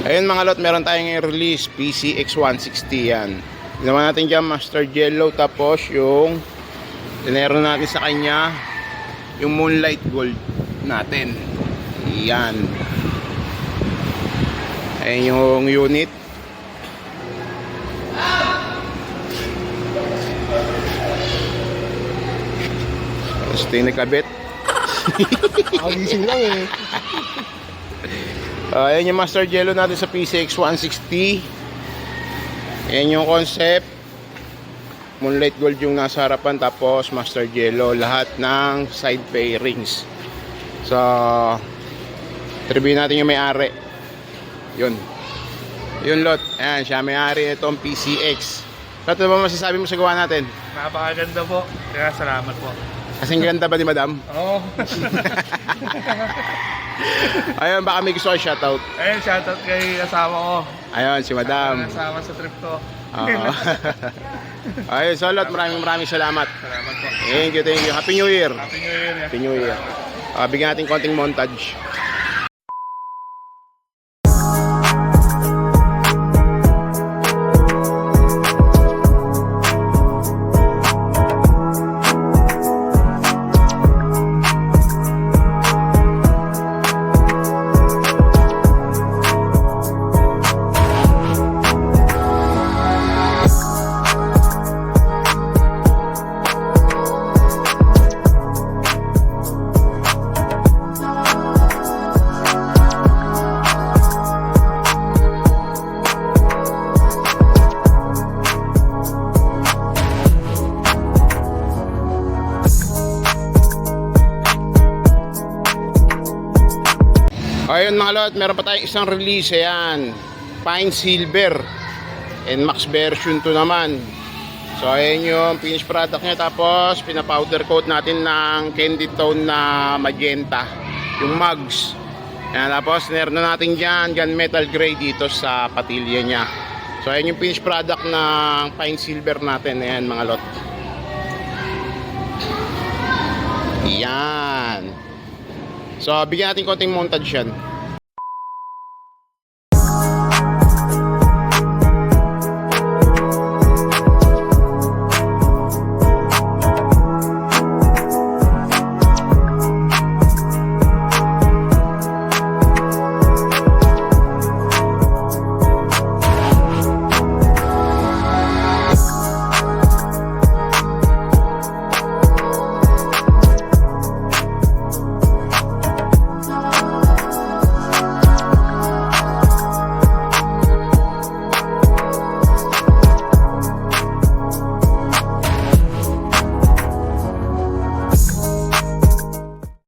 Ayun mga lot, meron tayong release PCX 160 yan. Ginawa natin dyan Master Yellow, tapos yung tinero natin sa kanya yung Moonlight Gold natin. Yan. Ayun yung unit. Tapos ito yung nagkabit. Nakagising lang eh. Ayan yung Master Yellow natin sa PCX 160. Ayan yung concept. Moonlight Gold yung nasa harapan, tapos Master Yellow. Lahat ng side fairings. So, tribute natin yung may-ari. Yun. Yun lot. Ayan, siya may-ari itong PCX. Lot, ano ba masasabi mo sa gawa natin? Napakaganda po. Kaya salamat po. Kasing ganda ba ni Madam? Oo. Ayun, baka may gusto ko shoutout. Ayun, shoutout kay asawa ko. Ayun, si Madam. Kasama sa trip ko. Oo. Ayun, so lot, maraming salamat. Salamat po. Thank you, thank you. Happy New Year. Happy New Year. Happy New Year. Bigyan natin konting montage. Ayun mga lot, meron pa tayong isang release. Ayan, Pine Silver and Max version 2 naman. So ayan yung finished product nya. Tapos pinapowder coat natin ng candy tone na magenta yung mugs. Ayan, tapos meron na natin dyan gunmetal gray dito sa patilya nya. So ayan yung finished product ng Pine Silver natin. Ayan mga lot. Yan. So bigyan natin konting montage yan.